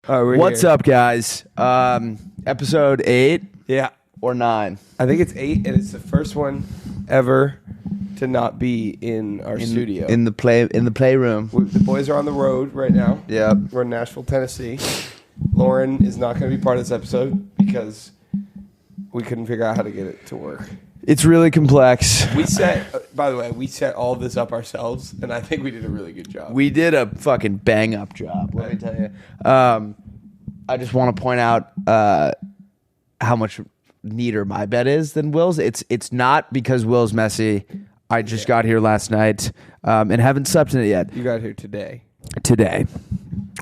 What's up, guys? Episode 8 Yeah. or 9? I think it's 8, and it's the first one ever to not be in our studio. In the playroom. The boys are on the road right now. Yep. We're in Nashville, Tennessee. Lauren is not going to be part of this episode because we couldn't figure out how to get it to work. It's really complex. By the way, we set all of this up ourselves, and I think we did a really good job. We did a fucking bang up job, let me tell you. I just want to point out how much neater my bed is than Will's. It's not because Will's messy. I just got here last night and haven't slept in it yet. You got here today.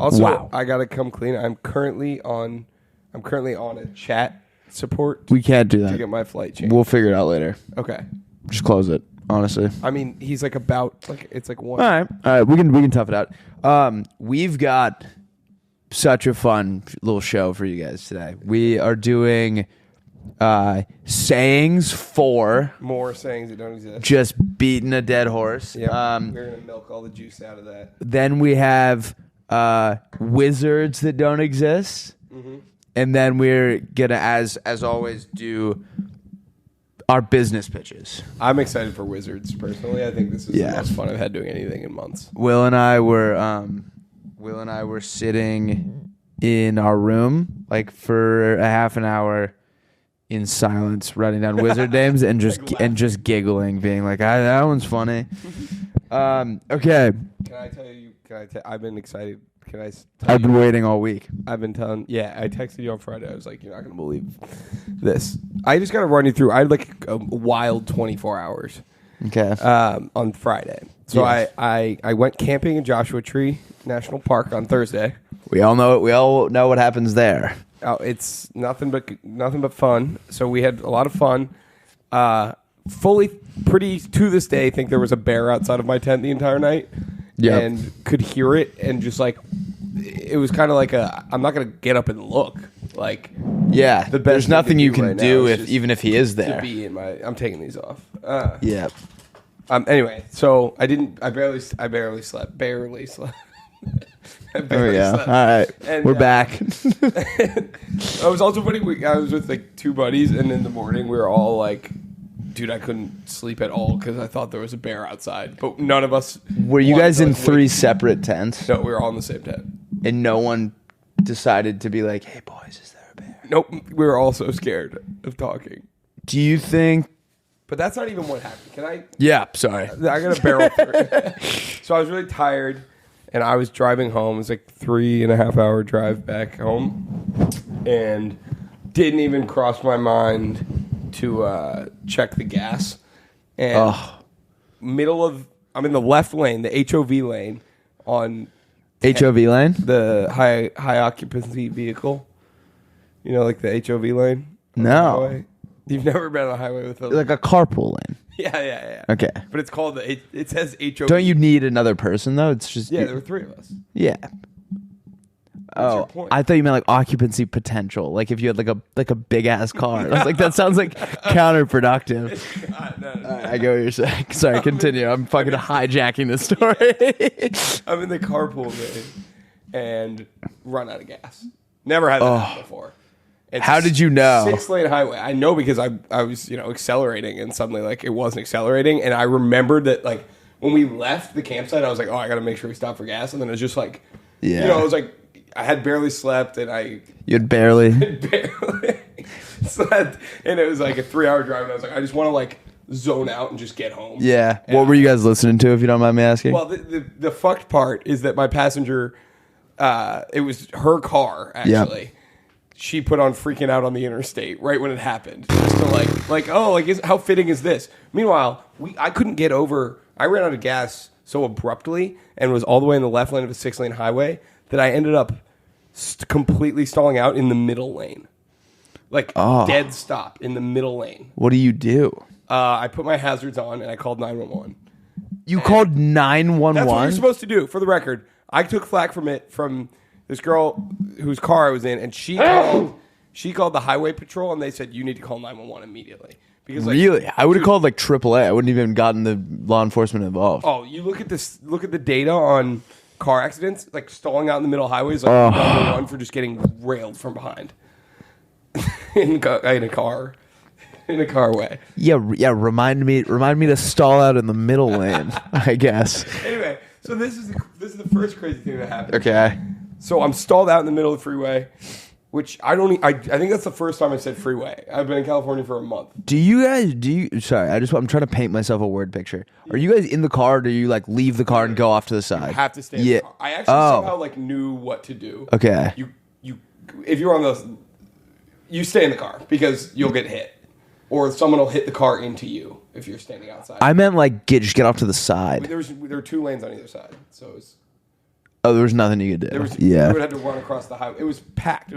Also, wow. I gotta come clean. I'm currently on a chat support. We can't do to that. get my flight changed. We'll figure it out later. Okay. Just close it, honestly. I mean, he's like it's like one. All right, we can tough it out. We've got such a fun little show for you guys today. We are doing sayings 4. More sayings that don't exist. Just beating a dead horse. Yeah. We're gonna milk all the juice out of that. Then we have wizards that don't exist. Mm-hmm. And then we're gonna, as always, do our business pitches. I'm excited for wizards personally. I think this is the most fun I've had doing anything in months. Will and I were sitting in our room like for a half an hour in silence, writing down wizard names and just giggling, being like, "That one's funny." Okay. Can I tell you? I've been excited. I've been waiting all week. I've been telling. Yeah, I texted you on Friday. I was like, "You're not gonna believe this." I just gotta run you through. I had like a wild 24 hours. Okay. On Friday, so yes. I went camping in Joshua Tree National Park on Thursday. We all know what happens there. Oh, it's nothing but fun. So we had a lot of fun. Pretty to this day, think there was a bear outside of my tent the entire night. Yeah, and could hear it, and just like it was kind of like I'm not gonna get up and look. Like, yeah, there's nothing you can do even if he is there. To be in I'm taking these off. Yeah. Anyway, so I barely slept. There we go. All right, and, we're back. It was also funny. I was with like 2 buddies, and in the morning we were all like, "Dude, I couldn't sleep at all because I thought there was a bear outside." But none of us. Were you guys in 3 separate tents? No, we were all in the same tent. And no one decided to be like, "Hey, boys, is there a bear?" Nope, we were all so scared of talking. Do you think? But that's not even what happened. Can I? Yeah, sorry. I got to barrel through. So I was really tired, and I was driving home. It was like 3.5-hour drive back home, and didn't even cross my mind to check the gas. And I'm in the left lane, the HOV lane on HOV lane, the high occupancy vehicle. You know, like the HOV lane. No. You've never been on a highway with like a carpool lane. Yeah. Okay. But it's called it says HOV. Don't you need another person though? It's just there were 3 of us. Yeah. What's your point? I thought you meant like occupancy potential. Like if you had like a big ass car. I was like, that sounds like counterproductive. No. I go what you're saying. Sorry, continue. I'm fucking hijacking this story. I'm in the carpool lane and run out of gas. Never had that happen before. How did you know? 6-lane highway. I know because I was accelerating, and suddenly like it wasn't accelerating, and I remembered that like when we left the campsite, I was like, I got to make sure we stop for gas, and then it was just like, it was like I had barely slept, and you had barely slept, and it was like a 3-hour drive, and I was like, I just want to like zone out and just get home. Yeah. And what were you guys listening to, if you don't mind me asking? Well, the fucked part is that my passenger, it was her car actually. Yep. She put on Freaking Out on the Interstate right when it happened. Just to how fitting is this? Meanwhile, I couldn't get over. I ran out of gas so abruptly and was all the way in the left lane of a 6-lane highway that I ended up completely stalling out in the middle lane. Dead stop in the middle lane. What do you do? I put my hazards on and I called 911. You called 911? That's what you're supposed to do. For the record, I took flack from this girl whose car I was in, and she called the highway patrol, and they said, you need to call 911 immediately. Because really? I would have called like AAA. I wouldn't even gotten the law enforcement involved. Oh, you look at the data on car accidents, like stalling out in the middle of highways, like number one for just getting railed from behind in a car way. Yeah. Remind me to stall out in the middle lane, I guess. Anyway, so this is the first crazy thing that happened. Okay. So I'm stalled out in the middle of the freeway, which I think that's the first time I said freeway. I've been in California for a month. Sorry, I'm trying to paint myself a word picture. Are you guys in the car, or do you like leave the car and go off to the side? You have to stay in the car. I actually somehow like knew what to do. Okay. If you're on you stay in the car because you'll get hit. Or someone will hit the car into you if you're standing outside. I meant like just get off to the side. There were 2 lanes on either side, so it was. Oh, there was nothing you could do. You would have to run across the highway. It was packed. It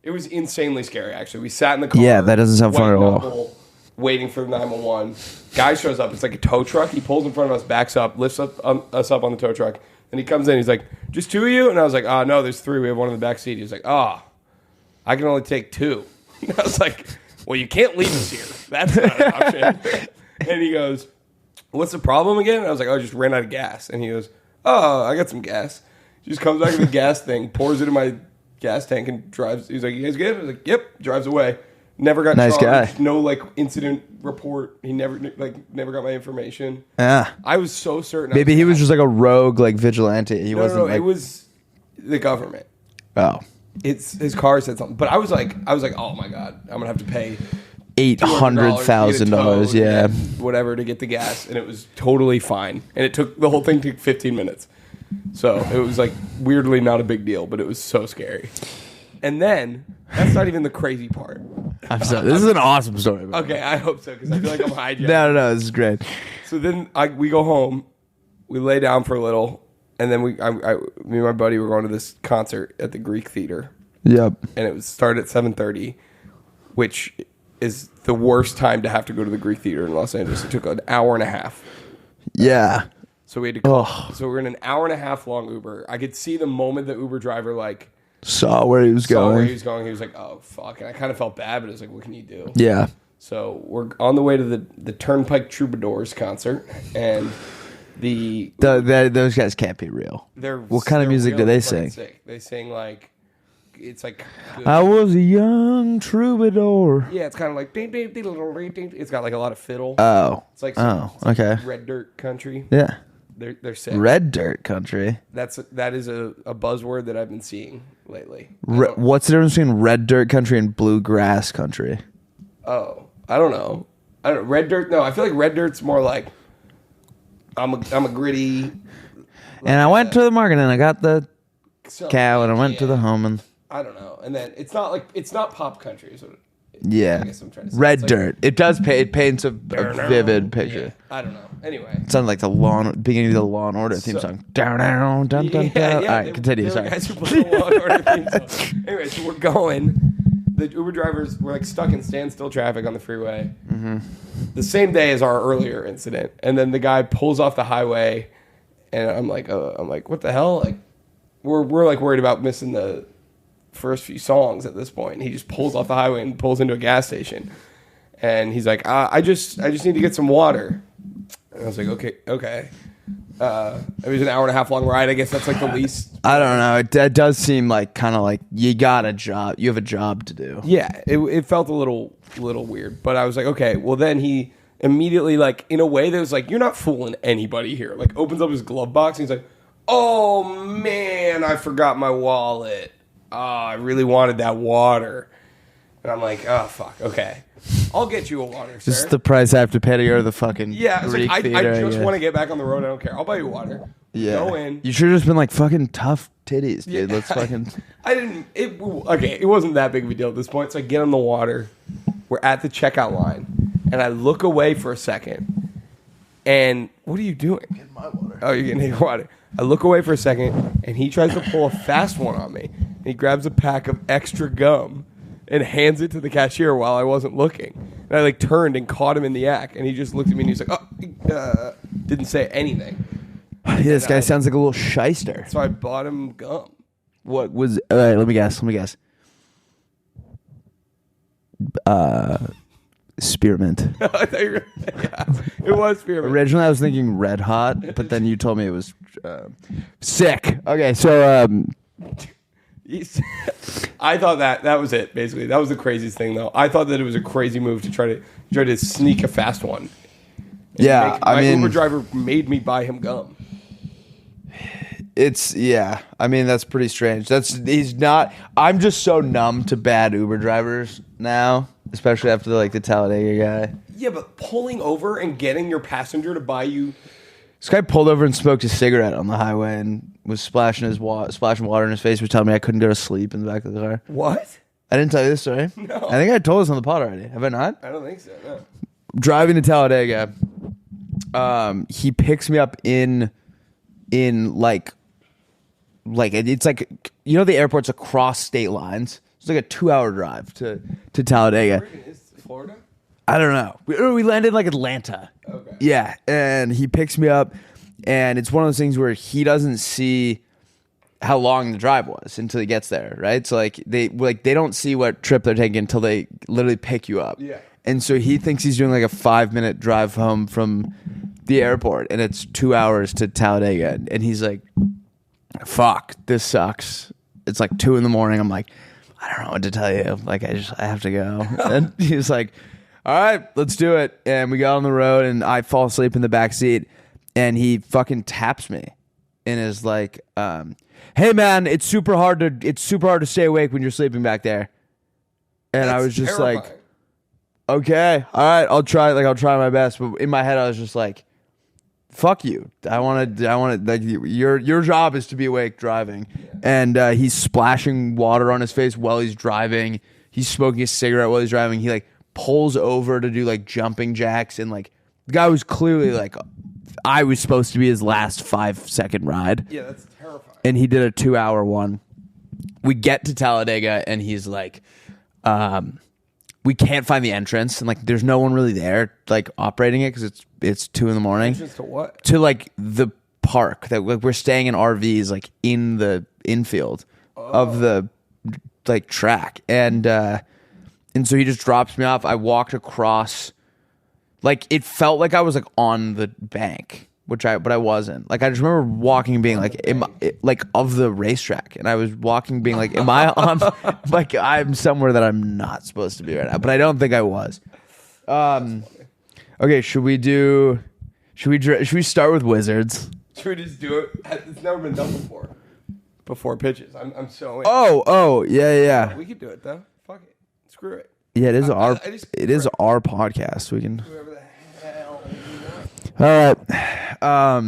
was insanely scary. Actually, we sat in the car. Yeah, that doesn't sound fun at all. Waiting for 911. Guy shows up. It's like a tow truck. He pulls in front of us, backs up, lifts us up on the tow truck, and he comes in. He's like, "Just 2 of you?" And I was like, "Oh no, there's 3. We have one in the back seat." He's like, "Oh, I can only take 2." And I was like, "Well, you can't leave us here. That's not an option." And he goes, "What's the problem again?" And I was like, "Oh, I just ran out of gas." And he goes, "Oh, I got some gas." He just comes back with the gas thing, pours it in my gas tank, and drives. He's like, "You guys good?" I was like, "Yep." Drives away. Never got nice charged. Guy. No like incident report. He never got my information. Yeah. I was so certain. Maybe he was just like a rogue like vigilante. He wasn't. No, it was the government. Oh. His car said something, but I was like, oh my god, I'm gonna have to pay $800,000, yeah, whatever to get the gas, and it was totally fine. And the whole thing took 15 minutes, so it was like weirdly not a big deal, but it was so scary. And then that's not even the crazy part. This is an awesome story. Okay, I hope so because I feel like I'm hijacking. No, this is great. So then we go home, we lay down for a little. And then me and my buddy were going to this concert at the Greek Theater. Yep. And it started at 7:30, which is the worst time to have to go to the Greek Theater in Los Angeles. It took an hour and a half. Yeah. So we had to call. So we're in an hour and a half long Uber. I could see the moment the Uber driver saw where he was going. He was like, "Oh fuck!" And I kind of felt bad, but it was like, "What can you do?" Yeah. So we're on the way to the Turnpike Troubadours concert, and those guys can't be real. What kind of music do they sing? They sing like it's like I was a young troubadour. Yeah, it's kind of like it's got like a lot of fiddle. Oh, it's like okay. Red dirt country. Yeah, they're sick. Red dirt country. That is a buzzword that I've been seeing lately. What's the difference between red dirt country and bluegrass country? Oh, I don't know. Red dirt. No, I feel like red dirt's more like. I'm a gritty. And I went to the market and I got the cow and I went to the home and I don't know. And then it's not pop country. So yeah, I guess I'm trying to say. Red dirt. It does. It paints a vivid picture. Yeah, I don't know. Anyway, it sounded like the beginning of the Law and Order theme song. Down, down, dun, dun, dun. All right, continue. Sorry. Guys who play the Law and Order theme song. Anyway, so we're going. The Uber drivers were like stuck in standstill traffic on the freeway. Mm-hmm. The same day as our earlier incident, and then the guy pulls off the highway, and I'm like, what the hell? Like, we're like worried about missing the first few songs at this point. And he just pulls off the highway and pulls into a gas station, and he's like, I just need to get some water. And I was like, okay. It was an hour and a half long ride. I guess that's like the least. I don't know. It does seem like kind of like you got a job. You have a job to do. Yeah, it felt a little weird, but I was like, okay. Well, then he immediately, like, in a way that was like, you're not fooling anybody here. Like, opens up his glove box and he's like, oh man, I forgot my wallet. I really wanted that water. And I'm like, oh fuck, okay. I'll get you a water, sir. This is the price I have to pay to go to the fucking Greek like, theater. I just want to get back on the road. I don't care. I'll buy you water. Yeah. Go in. You should have just been like, fucking tough titties, dude. Yeah, Let's fucking... It wasn't that big of a deal at this point. So I get on the water. We're at the checkout line. And I look away for a second. And what are you doing? Getting my water. Oh, you're getting your water. I look away for a second. And he tries to pull a fast one on me. And he grabs a pack of extra gum and hands it to the cashier while I wasn't looking. And I like turned and caught him in the act, and he just looked at me and he's like, "Oh," didn't say anything. Yeah, this guy sounds like a little shyster. So I bought him gum. What was? Let me guess. spearmint. I thought you were, yeah, it was spearmint. Originally, I was thinking red hot, but then you told me it was sick. Okay, so I thought that was it. Basically, that was the craziest thing, though. I thought that it was a crazy move to try to sneak a fast one. Yeah, my Uber driver made me buy him gum. I mean, that's pretty strange. He's not. I'm just so numb to bad Uber drivers now, especially after the Talladega guy. Yeah, but pulling over and getting your passenger to buy you. This guy pulled over and smoked a cigarette on the highway and was splashing water in his face. Was telling me I couldn't go to sleep in the back of the car. What? I didn't tell you this story. No. I think I told this on the pod already. Have I not? I don't think so. No. Driving to Talladega, he picks me up in it's the airport's across state lines. It's like a 2-hour drive to Talladega. Is Florida? I don't know. We landed in Atlanta. Okay. Yeah, and he picks me up, and it's one of those things where he doesn't see how long the drive was until he gets there, right? So they don't see what trip they're taking until they literally pick you up. Yeah. And so he thinks he's doing a 5-minute drive home from the airport, and it's 2 hours to Talladega, and he's like, "Fuck, this sucks." It's 2 a.m. I'm like, I don't know what to tell you. I have to go. And he's like, all right, let's do it. And we got on the road, and I fall asleep in the back seat, and he fucking taps me and is like, hey man, it's super hard to stay awake when you're sleeping back there. And I was just terrifying. Okay, all right, I'll try my best. But in my head, I was just like, fuck you. I want to your job is to be awake driving. Yeah. And he's splashing water on his face while he's driving. He's smoking a cigarette while he's driving. He pulls over to do jumping jacks, and the guy was clearly I was supposed to be his last 5-second ride. Yeah, that's terrifying. And he did a 2-hour one. We get to Talladega, and he's like, we can't find the entrance, and there's no one really there operating it because it's 2 a.m. Entrance to what? To the park that we're staying in RVs in the infield of the track, and so he just drops me off. I walked across, it felt like I was on the bank, but I wasn't. I just remember walking and being of the racetrack, and I was walking being am I on I'm somewhere that I'm not supposed to be right now, but I don't think I was. Okay, should we start with Wizards? Should we just do it? It's never been done before. Before pitches. I'm so in. Oh, yeah. We could do it though. Fuck it. Screw it. Yeah, it is our podcast. We can. Whoever the hell you want. All right. By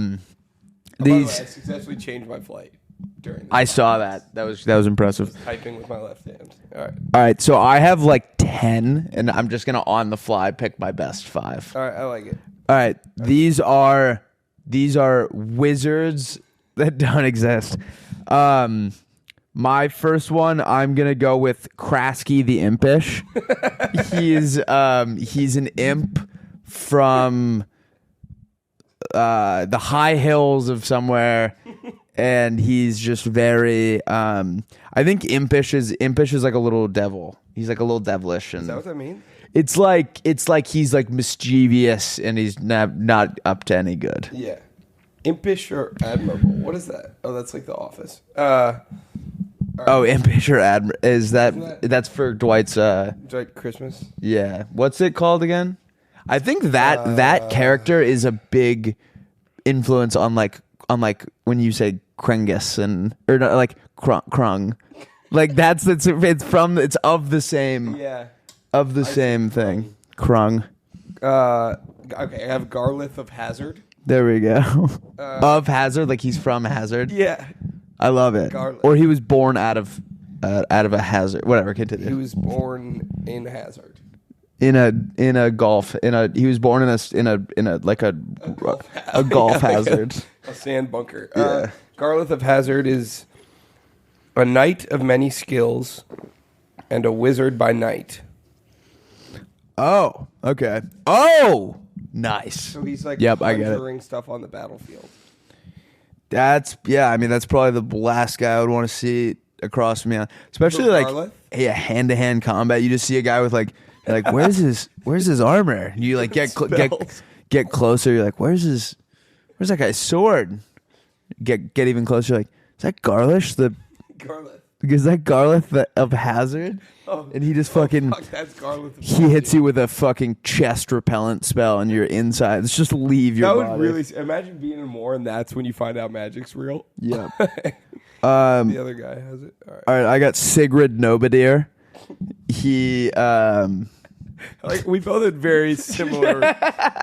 the way, I successfully changed my flight during this. I saw that. That was impressive. Typing with my left hand. All right. So I have 10, and I'm just gonna on the fly pick my best 5. right, I like it. All right. These are wizards that don't exist. My first one, I'm gonna go with Krasky the Impish. He's an imp from the high hills of somewhere, and he's just very. I think impish is like a little devil. He's a little devilish, and is that what that means? It's like he's mischievous, and he's not up to any good. Yeah. Impish or admirable? What is that? Oh, that's The Office. Impish or admirable is that's for Dwight's Dwight Christmas. Yeah. What's it called again? I think that character is a big influence on when you say Krengus Krung. It's of the same thing. Krung. Okay, I have Garlith of Hazard. There we go. Of Hazard, he's from Hazard. Yeah, I love it. Garlic. Or he was born out of a hazard. Whatever. Continue. He was born in Hazard. He was born in a golf hazard. A sand bunker. Yeah. Garlith of Hazard is a knight of many skills and a wizard by night. Oh, okay. Oh, nice. So he's I get it. conjuring stuff on the battlefield. That's probably the last guy I would want to see across from me, especially hand-to-hand combat. You just see a guy with You're like, where's his armor? And you like get closer. You're like, where's that guy's sword? Get even closer. You're like, is that Garlish? Is that Garlish of Hazard? Oh, and he just fucking that's Garlish. He hits you with a fucking chest repellent spell, and you're inside. It's just leave your body. That would really imagine being in war, and that's when you find out magic's real. Yeah. The other guy has it. All right, I got Sigrid Nobadir. He like we both had very similar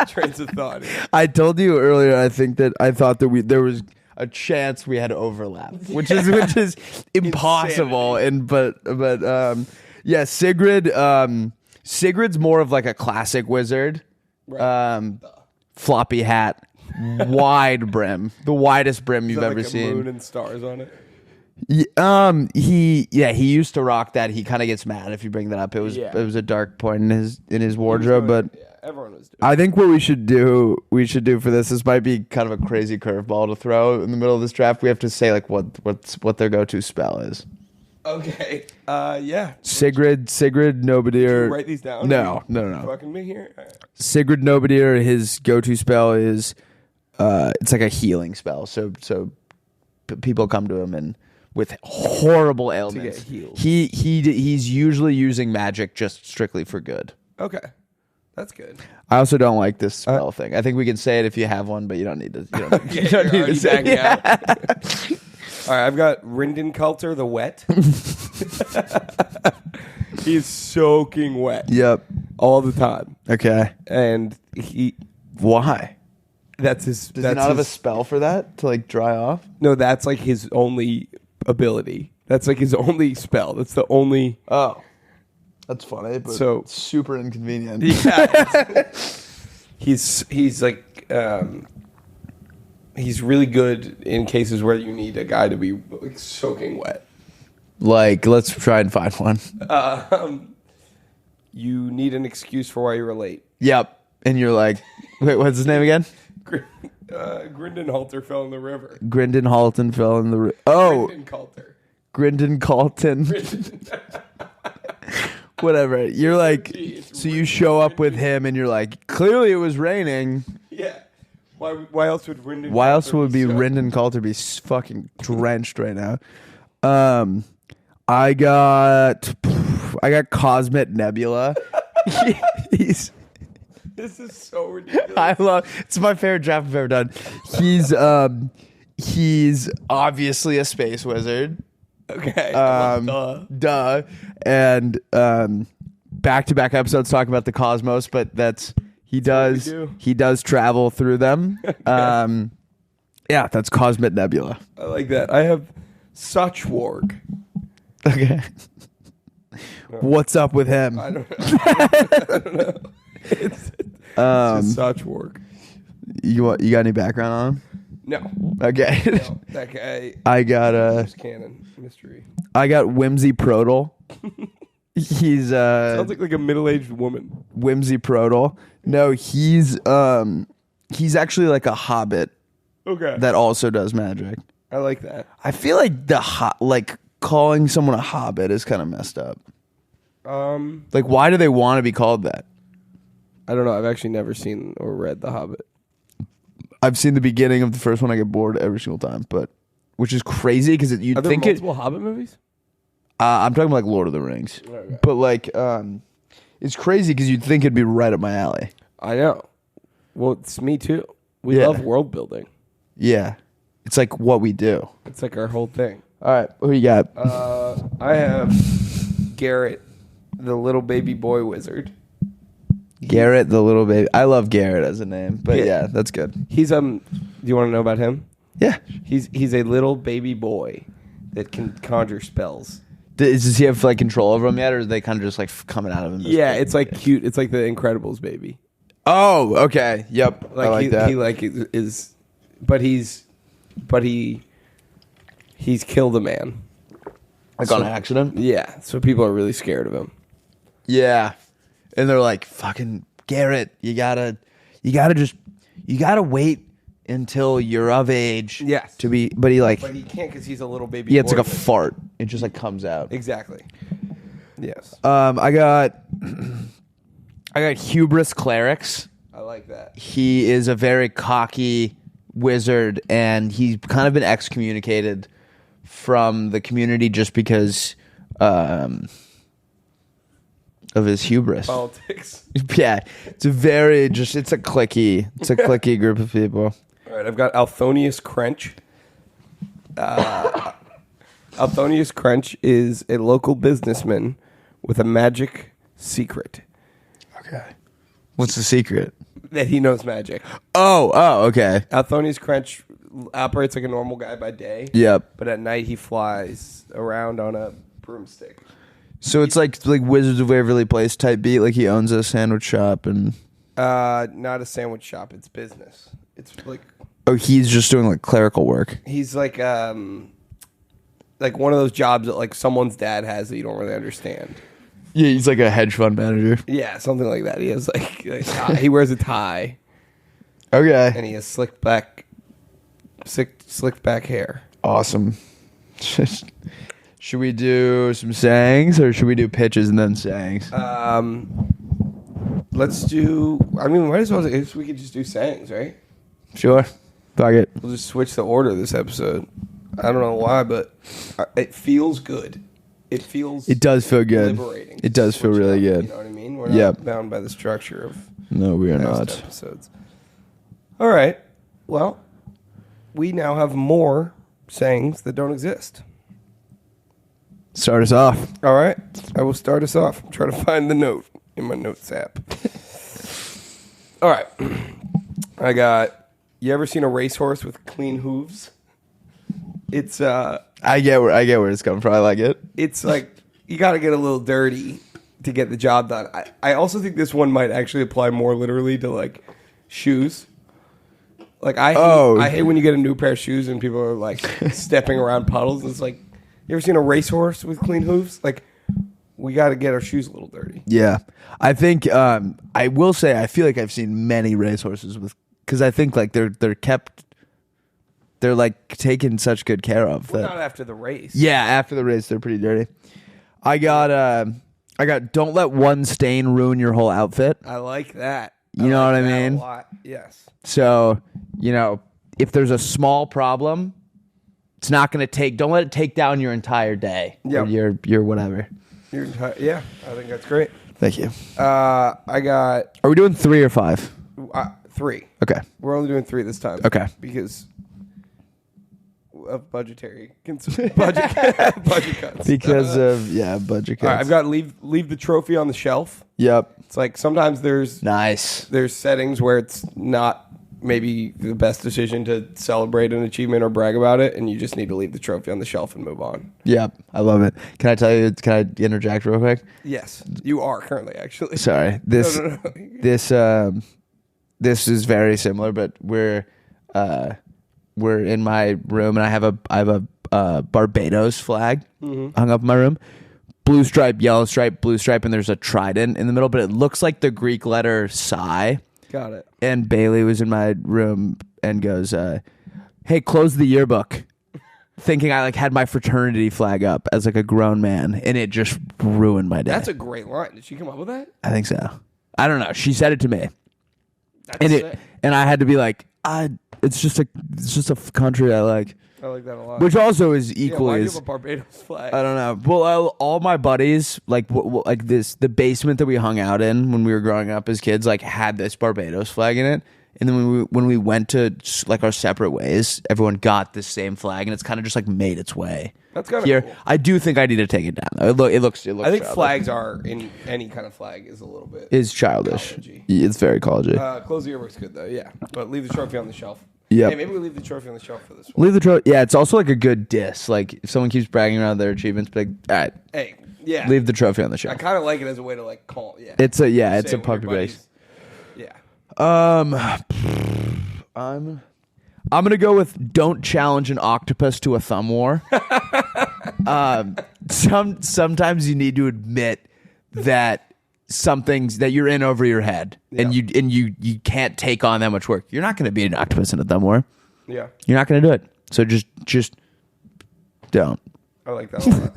trains of thought. I told you earlier. I think that I thought that there was a chance we had overlap, which is impossible. Yeah, Sigrid. Sigrid's more of like a classic wizard. Right. Floppy hat, wide brim, the widest brim you've ever seen. Moon and stars on it. He used to rock that. He kind of gets mad if you bring that up. It was a dark point in his wardrobe, but everyone was doing I think what we should do for this might be kind of a crazy curveball to throw in the middle of this draft. We have to say like what their go-to spell is. Okay. Yeah. Sigrid Nobadir. Did you write these down? No. Fucking me here. Right. Sigrid Nobadir. His go-to spell is it's like a healing spell. So people come to him and with horrible ailments. To get healed. He's usually using magic just strictly for good. Okay. That's good. I also don't like this spell thing. I think we can say it if you have one, but you don't need to. You don't need to say it. All right, I've got Rindenkalter the Wet. He's soaking wet. Yep. All the time. Okay. And why? That's his. Does he not have a spell for that to like dry off? No, that's like his only ability. That's like his only spell. That's the only. Oh. That's funny, but so super inconvenient. Yeah, he's like he's really good in cases where you need a guy to be like soaking wet. Like, let's try and find one. You need an excuse for why you were late. Yep, and you're like, wait, what's his name again? Grindenhalter fell in the river. Grindenhalter fell in the river. Oh, Grindenkalter. Whatever. You're like, so you show up with him and you're like, clearly it was raining. Yeah. Why else would Rindenkalter Why else would Rindenkalter be fucking drenched right now? I got Cosmet Nebula. This is so ridiculous. It's my favorite draft I've ever done. He's obviously a space wizard. Okay. Duh. And back-to-back episodes talking about the cosmos, but he does travel through them. Okay. Yeah, that's Cosmet Nebula. I like that. I have Suchwarg. Okay. What's up with him? I don't know. It's Suchwarg. You got any background on him? No. Okay. No, that guy. I got canon mystery. I got Whimsy Prodal. He's sounds like a middle-aged woman. Whimsy Prodal. No, he's actually like a hobbit. Okay. That also does magic. I like that. I feel like like calling someone a hobbit is kind of messed up. Like, why do they want to be called that? I don't know. I've actually never seen or read The Hobbit. I've seen the beginning of the first one. I get bored every single time, which is crazy because you'd think multiple Hobbit movies? I'm talking about like Lord of the Rings, okay. But like, it's crazy because you'd think it'd be right up my alley. I know. Well, it's me too. We love world building. Yeah, it's like what we do. It's like our whole thing. All right, who you got? I have Garrett, the little baby boy wizard. Garrett, the little baby. I love Garrett as a name, but yeah, that's good. He's do you want to know about him? Yeah. He's a little baby boy that can conjure spells. Does he have like control over them yet, or are they kind of just like coming out of him? Yeah, it's like cute. It's like the Incredibles baby. Oh, okay. Yep. Like, I like that. He like is, but he's killed a man. Like on accident? Yeah. So people are really scared of him. Yeah. And they're like, fucking Garrett, you gotta wait until you're of age. Yes. To be, but he can't because he's a little baby. Yeah, it's like a fart. It just like comes out. Exactly. Yes. I got I got Hubris Clerics. I like that. He is a very cocky wizard, and he's kind of been excommunicated from the community just because of his hubris. Politics. Yeah, it's a cliquey group of people. All right, I've got Althonius Crench. Althonius Crench is a local businessman with a magic secret. Okay. What's the secret? That he knows magic. Oh, okay. Althonius Crench operates like a normal guy by day. Yep. But at night he flies around on a broomstick. So it's like Wizards of Waverly Place type beat, like he owns a sandwich shop and... Not a sandwich shop, it's business. It's like... Oh, he's just doing like clerical work. He's like one of those jobs that like someone's dad has that you don't really understand. Yeah, he's like a hedge fund manager. Yeah, something like that. He has like he wears a tie. Okay. And he has slicked back hair. Awesome. Should we do some sayings or should we do pitches and then sayings? Let's do. I mean, might as well. We could just do sayings, right? Sure. Fuck it. We'll just switch the order of this episode. I don't know why, but it feels good. It does feel good. Liberating. It does feel really good. You know what I mean? We're not bound by the structure of. No, we are past not. Episodes. All right. Well, we now have more sayings that don't exist. Start us off. All right. I will start us off. I'm trying to find the note in my notes app. All right. I got. You ever seen a racehorse with clean hooves? It's I get where it's coming from. I like it. It's like you got to get a little dirty to get the job done. I also think this one might actually apply more literally to like shoes. Like I hate when you get a new pair of shoes and people are like stepping around puddles. It's like, you ever seen a racehorse with clean hooves? Like, we got to get our shoes a little dirty. Yeah, I think I will say I feel like I've seen many racehorses with, because I think like they're kept. They're like taken such good care of. Well, not after the race. Yeah, after the race, they're pretty dirty. I got don't let one stain ruin your whole outfit. I like that. You know what I mean? A lot. Yes. So, if there's a small problem, it's not going to don't let it take down your entire day. Yeah. Or your whatever. Yeah, I think that's great. Thank you. I got. Are we doing 3 or 5? 3. Okay. We're only doing 3 this time. Okay. Because of budget cuts. Because of budget cuts. All right, I've got leave the trophy on the shelf. Yep. It's like sometimes there's settings where it's not maybe the best decision to celebrate an achievement or brag about it, and you just need to leave the trophy on the shelf and move on. Yep, I love it. Can I interject real quick? Yes, you are currently actually. Sorry, this is very similar, but we're in my room and I have a Barbados flag hung up in my room. Blue stripe, yellow stripe, blue stripe, and there's a trident in the middle, but it looks like the Greek letter psi. Got it. And Bailey was in my room and goes, hey, close the yearbook. Thinking I had my fraternity flag up as a grown man, and it just ruined my day. That's a great line. Did she come up with that? I think so. I don't know. She said it to me. And I had to be like, it's just a country I like. I like that a lot. Which also is equally. Why do you have a Barbados flag? I don't know. Well, all my buddies, the basement that we hung out in when we were growing up as kids, had this Barbados flag in it. And then when we went to our separate ways, everyone got this same flag, and it's kind of just made its way. That's kind of cool. I do think I need to take it down though. It looks. I think childish. Flags are in any kind of flag is a little bit childish. College-y. It's very collegey. Close the yearbook's good though. Yeah, but leave the trophy on the shelf. Yeah. Hey, maybe we leave the trophy on the shelf for this one. Leave the trophy. Yeah, it's also a good diss. If someone keeps bragging around their achievements, be all right. Hey, yeah. Leave the trophy on the shelf. I kind of like it as a way to call. Yeah. It's a puppy base. Yeah. I'm gonna go with don't challenge an octopus to a thumb war. Sometimes you need to admit that something's that you're in over your head, and you can't take on that much work. You're not gonna beat an octopus in a thumb war. Yeah. You're not gonna do it. So just don't. I like that a lot.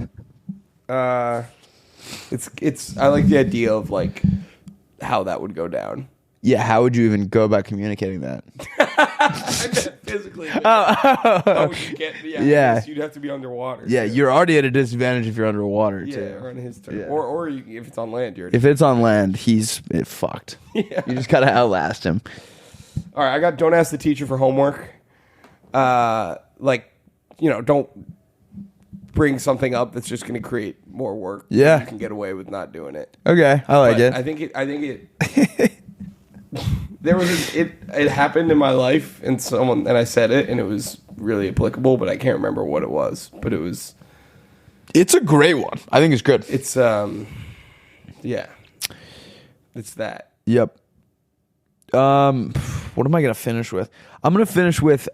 I like the idea of how that would go down. Yeah, how would you even go about communicating that? I meant physically. How would you get? Yeah. You'd have to be underwater. Yeah, you're already at a disadvantage if you're underwater, too. Yeah, or on his turn. Yeah. Or if it's on land, if it's on land, he's fucked. Yeah. You just got to outlast him. All right, I got don't ask the teacher for homework. Don't bring something up that's just going to create more work. Yeah. You can get away with not doing it. Okay, I like it. I think it there was it happened in my life and I said it and it was really applicable, but I can't remember what it was. But it's a great one. I think it's good. It's yeah. It's that. Yep. What am I gonna finish with? I'm gonna finish with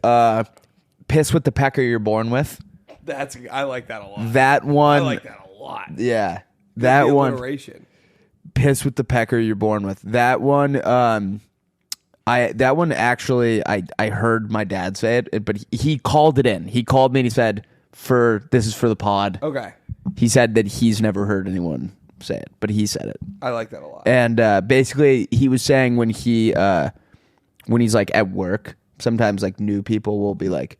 piss with the pecker you're born with. I like that a lot. That one. I like that a lot. Yeah. That one. Alliteration. Piss with the pecker you're born with. That one. I heard my dad say it, but he called it in. He called me and he said, this is for the pod. Okay. He said that he's never heard anyone say it, but he said it. I like that a lot. And basically, he was saying when he's like at work, sometimes like new people will be like,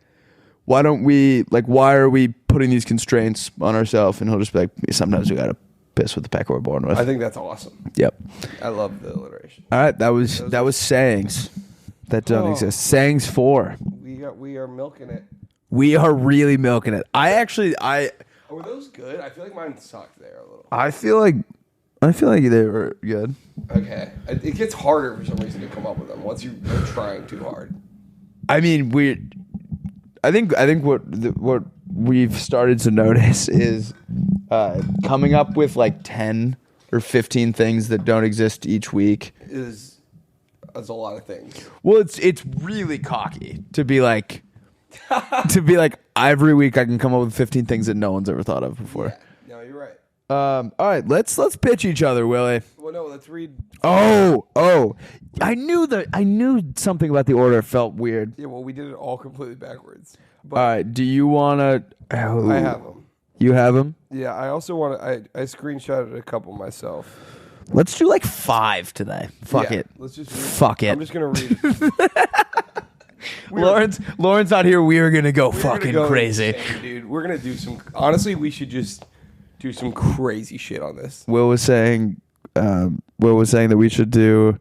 why are we putting these constraints on ourselves? And he'll just be like, sometimes we gotta piss with the pecker we're born with. I think that's awesome. Yep. I love the alliteration. All right, that was sayings that don't exist. Sayings 4. We are milking it. We are really milking it. Were those good? I feel like mine sucked there a little. I feel like they were good. Okay. It gets harder for some reason to come up with them once you're trying too hard. I mean, I think what we've started to notice is coming up with like 10 or 15 things that don't exist each week is a lot of things. Well, it's really cocky to be like every week I can come up with 15 things that no one's ever thought of before. Yeah. No, you're right. All right, let's pitch each other, Willie. Well, no, let's read. Oh! I knew something about the order felt weird. Yeah, well, we did it all completely backwards. But all right, do you want to? I have them. You have them? Yeah, I also want to. I screenshotted a couple myself. Let's do like 5 today. Fuck it. Let's just fuck it. I'm just gonna read it. Lawrence out here. We are gonna go crazy, insane, dude. We're gonna do some. Honestly, we should just do some crazy shit on this. Will was saying that we should do.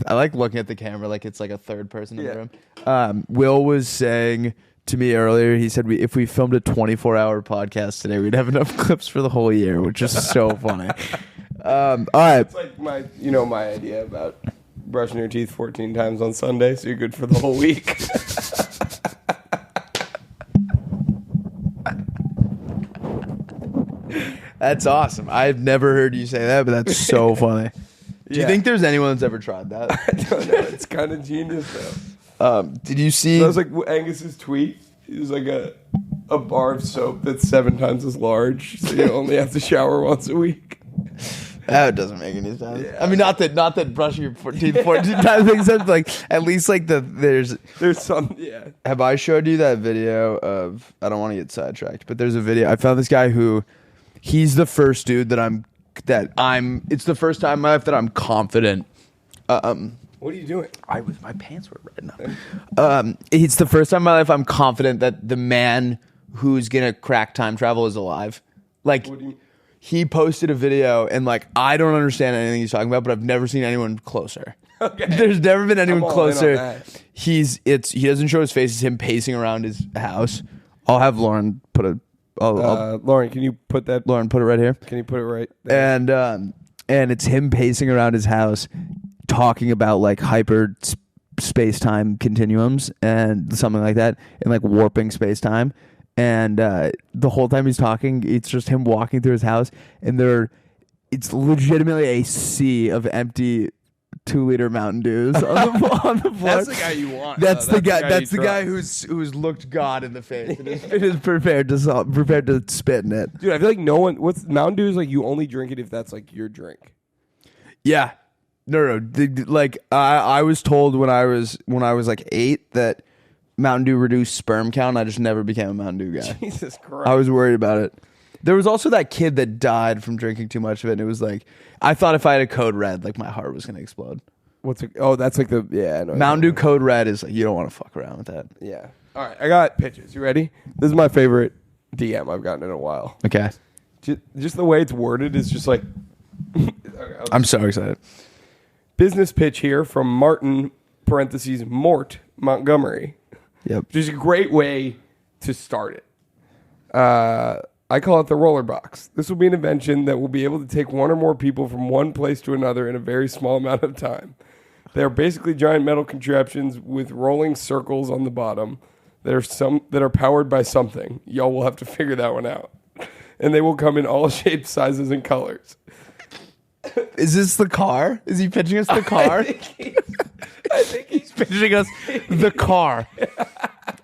I like looking at the camera like it's like a third person in the room. Will was saying to me earlier, he said if we filmed a 24-hour podcast today, we'd have enough clips for the whole year, which is so funny. All right. It's like my idea about brushing your teeth 14 times on Sunday, so you're good for the whole week. That's awesome. I've never heard you say that, but that's so funny. Do you think there's anyone that's ever tried that? I don't know. It's kind of genius, though. Did you see? That was like Angus's tweet. It was like a bar of soap that's 7 times as large, so you only have to shower once a week. That doesn't make any sense. Yeah. I mean, not that brushing your teeth 14 times makes sense. But like, at least like there's some. Yeah. Have I showed you that video of? I don't want to get sidetracked, but there's a video. I found this guy who, he's the first dude that I'm. It's the first time in my life that I'm confident. What are you doing? My pants were red enough. It's the first time in my life I'm confident that the man who's gonna crack time travel is alive. Like, what do you mean? He posted a video and like I don't understand anything he's talking about, but I've never seen anyone closer. Okay. There's never been anyone closer. He doesn't show his face. It's him pacing around his house. I'll have Lauren put a. Lauren, can you put that? Lauren, put it right here. Can you put it right there? And it's him pacing around his house, talking about like hyper space-time continuums and something like that, and like warping space-time. And the whole time he's talking, it's just him walking through his house, and it's legitimately a sea of empty 2-liter Mountain Dews on the floor. That's the guy you want. That's the guy. That's the guy who's looked God in the face and is prepared to spit in it. Dude, I feel like no one. What's Mountain Dew is like you only drink it if that's like your drink. Yeah, no. I was told when I was like 8 that Mountain Dew reduced sperm count. I just never became a Mountain Dew guy. Jesus Christ. I was worried about it. There was also that kid that died from drinking too much of it, and it was like, I thought if I had a Code Red, like my heart was gonna explode. That's like the I know Mountain Dew Code Red is like, you don't want to fuck around with that. Yeah. All right, I got pitches. You ready? This is my favorite DM I've gotten in a while. Okay. Just the way it's worded is just like. I'm so excited. Business pitch here from Martin (parentheses Mort) Montgomery. Yep. Which is a great way to start it. I call it the roller box. This will be an invention that will be able to take one or more people from one place to another in a very small amount of time. They are basically giant metal contraptions with rolling circles on the bottom that are powered by something. Y'all will have to figure that one out. And they will come in all shapes, sizes, and colors. Is this the car? Is he pitching us the car? I think he's pitching us the car.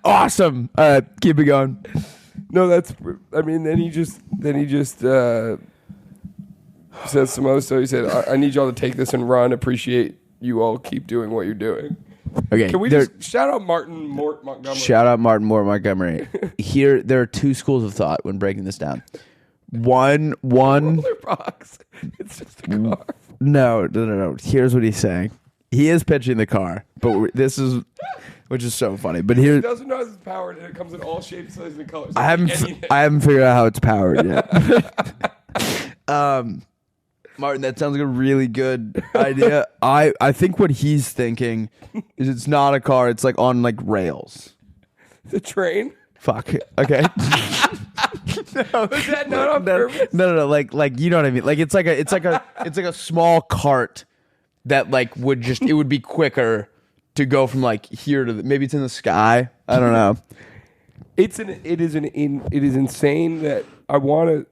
Awesome. Keep it going. No, then he just says some other stuff. He said, I need y'all to take this and run. Appreciate you all keep doing what you're doing. Okay. Can we just shout out Martin Mort Montgomery? Shout out Martin Mort Montgomery. Here, there are two schools of thought when breaking this down. One. Roller box. It's just a car. No. Here's what he's saying. He is pitching the car, but which is so funny. But here, he doesn't know it's powered, and it comes in all shapes, sizes, and colors. I haven't figured out how it's powered yet. Martin, that sounds like a really good idea. I think what he's thinking is it's not a car. It's like on like rails. It's a train. Fuck. Okay. No, is that not on purpose? No. Like you know what I mean. Like it's like a small cart that like it would be quicker to go from like here to maybe it's in the sky. I don't know. It is insane that I want to.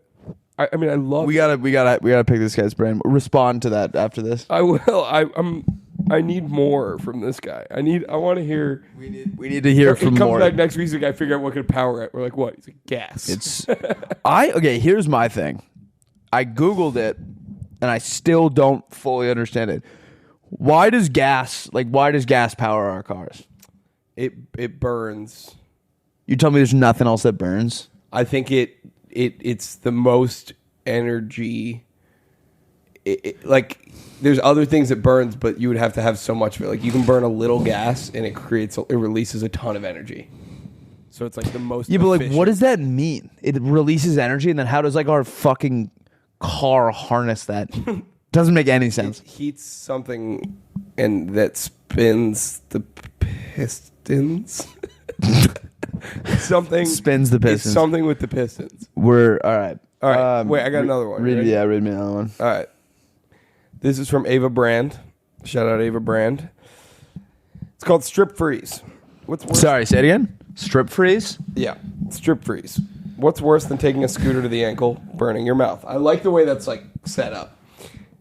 I mean, I love. We gotta pick this guy's brain. Respond to that after this. I will. I need more from this guy. I want to hear. We need to hear from more. He comes back next week. He's like, I figure out what could power it. We're like, what? He's like, gas. Okay. Here's my thing. I googled it, and I still don't fully understand it. Why does gas power our cars? It burns. You tell me there's nothing else that burns? I think it's the most energy. Like there's other things that burns, but you would have to have so much of it. Like you can burn a little gas and it releases a ton of energy. So it's like the most. Yeah, but like, what does that mean? It releases energy, and then how does like our fucking car harness that? Doesn't make any sense. It heats something, and that spins the pistons. Something spins the pistons. It's something with the pistons. We're all right. All right. Wait, I got another one. Read me another one. All right. This is from Ava Brand. Shout out Ava Brand. It's called Strip Freeze. What's worse? Sorry, say it again. Strip freeze? Yeah, strip freeze. What's worse than taking a scooter to the ankle, burning your mouth? I like the way that's like set up.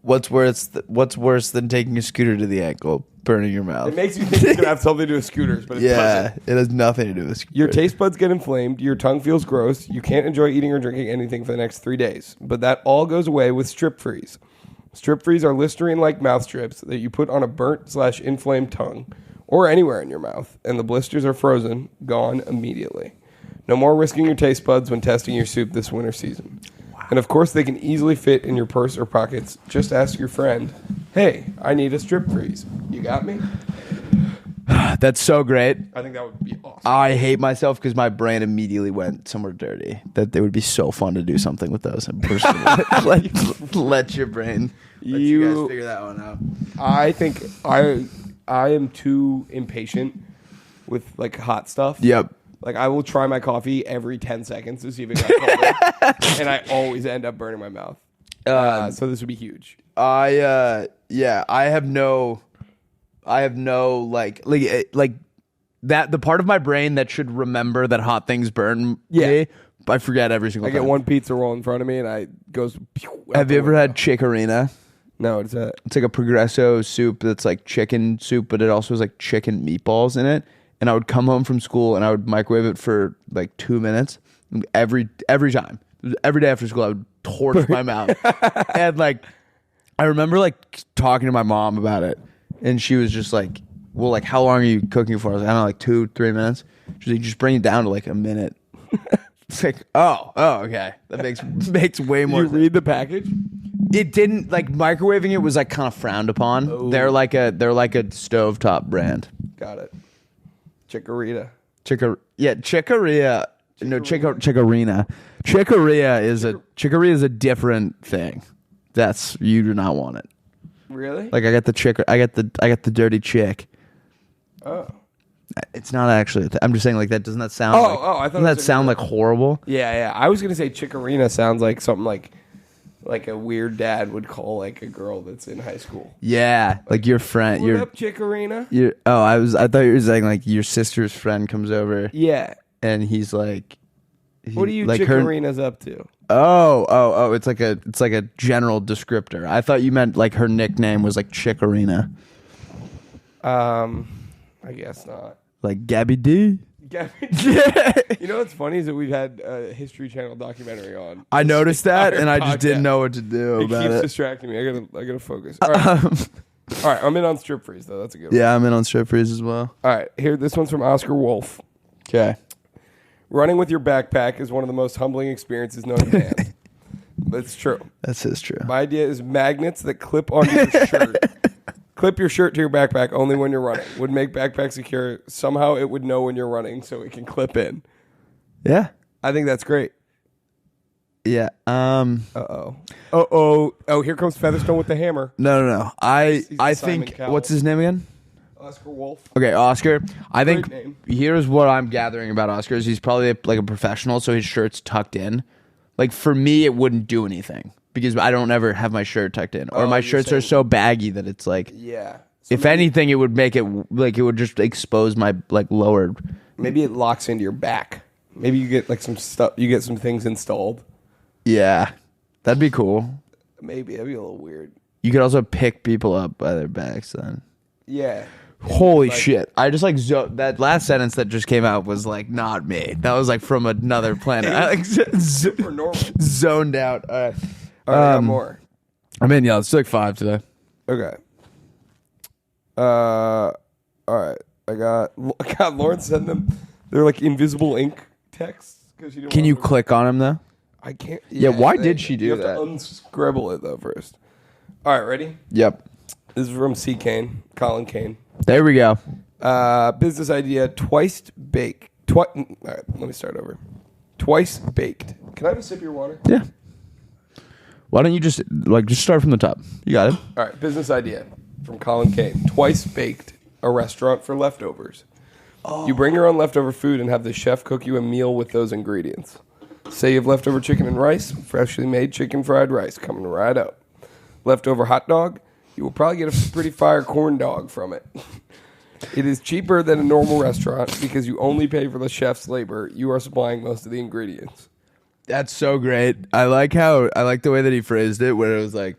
What's worse than taking a scooter to the ankle, burning your mouth? It makes you think it's gonna have something to do with scooters, but it doesn't. It has nothing to do with scooters. Your taste buds get inflamed, your tongue feels gross, you can't enjoy eating or drinking anything for the next 3 days. But that all goes away with Strip Freeze. Strip Freeze are Listerine-like mouth strips that you put on a burnt/inflamed tongue or anywhere in your mouth, and the blisters are frozen, gone immediately. No more risking your taste buds when testing your soup this winter season. Wow. And of course, they can easily fit in your purse or pockets. Just ask your friend, hey, I need a Strip Freeze. You got me? That's so great. I think that would be awesome. I hate myself because my brain immediately went somewhere dirty. That it would be so fun to do something with those. And let your brain, let you guys figure that one out. I think I am too impatient with like hot stuff. Yep. Like I will try my coffee every 10 seconds to see if it got colder, and I always end up burning my mouth. So this would be huge. I have no like that. The part of my brain that should remember that hot things burn. Yeah. I forget every single time. I get one pizza roll in front of me and I goes. Have you ever had Chicorina? No, what's that? It's like a Progresso soup that's like chicken soup, but it also has like chicken meatballs in it. And I would come home from school and I would microwave it for like 2 minutes every time. Every day after school, I would torch my mouth. And like, I remember like talking to my mom about it, and she was just like, "Well, like, how long are you cooking for?" I was like, "I don't know, like 2-3 minutes." She's like, "Just bring it down to like a minute." It's like, okay. That makes way more You sense. read the package? It didn't like microwaving it was like kind of frowned upon. Oh. They're like a stovetop brand. Got it. Chikorita. Chicoria. No, Chikorina. Chicoria is a different thing. You do not want it. Really? Like I got the dirty chick. Oh. It's not actually. I'm just saying, like that. Doesn't that sound? I thought. Doesn't that sound like horrible? Yeah. I was gonna say Chikorina sounds like something like a weird dad would call like a girl that's in high school. Yeah, like your friend. What up, Chikorina? I thought you were saying like your sister's friend comes over. Yeah. And he's like, what are you like Chikorina's up to? Oh! It's like a general descriptor. I thought you meant like her nickname was like Chikorina. I guess not. Like Gabby D. You know what's funny is that we've had a History Channel documentary on. I noticed that, and I just didn't know what to do about it. It keeps distracting me. I gotta focus. All right. All right, I'm in on Strip Freeze though. That's a good one. Yeah, I'm in on Strip Freeze as well. All right, this one's from Oscar Wolf. Okay. Running with your backpack is one of the most humbling experiences known to man. That's true. That's true. My idea is magnets that clip onto your shirt. Clip your shirt to your backpack only when you're running. Would make backpack secure. Somehow it would know when you're running so it can clip in. Yeah. I think that's great. Yeah. Oh, here comes Featherstone with the hammer. No. I think Simon Cowell. what's his name again? Oscar Wolf. Okay, Oscar. I think Great name. Here's what I'm gathering about Oscar is he's probably like a professional, so his shirt's tucked in. Like for me, it wouldn't do anything because I don't ever have my shirt tucked in, or my shirts are so baggy that it's like, yeah. If anything, it would make it like it would just expose my like lower. Maybe it locks into your back. Maybe you get like some stuff. You get some things installed. Yeah, that'd be cool. Maybe that'd be a little weird. You could also pick people up by their backs then. Yeah. Holy shit. I just like that last sentence that just came out was like not me. That was like from another planet. I like Super normal. Zoned out. All right. All right, I got more. I mean, yeah, it's like 5 today. Okay. All right. I got Lauren send them. They're like invisible ink texts. Can you click on them though? I can't. Yeah, why did she do you that? have to unscribble it though first. All right, ready? Yep. This is from C. Kane, Colin Kane. There we go. Business idea: twice baked. All right, let me start over. Twice baked. Can I have a sip of your water? Yeah. Why don't you just start from the top? You got it. All right, business idea from Colin Kane. Twice baked, a restaurant for leftovers. Oh. You bring your own leftover food and have the chef cook you a meal with those ingredients. Say you have leftover chicken and rice, freshly made chicken fried rice coming right up. Leftover hot dog, you will probably get a pretty fire corn dog from it. It is cheaper than a normal restaurant because you only pay for the chef's labor. You are supplying most of the ingredients. That's so great. I like the way that he phrased it, where it was like,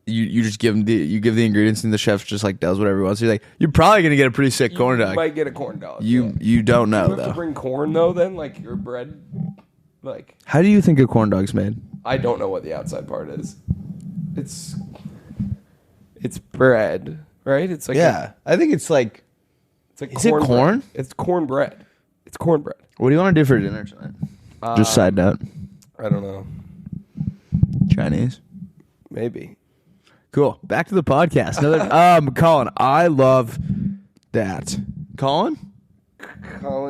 you just give him you give the ingredients and the chef just like does whatever he wants. You're like, you're probably gonna get a pretty sick corn dog. You might get a corn dog. You don't know you have though. to bring corn though. Then like your bread, like how do you think a corn dog's made? I don't know what the outside part is. It's bread, right? It's like I think it's like. It's like is it corn? It's cornbread. It's cornbread. What do you want to do for dinner tonight? Just side note. I don't know. Chinese. Maybe. Cool. Back to the podcast. Colin, I love that. Colin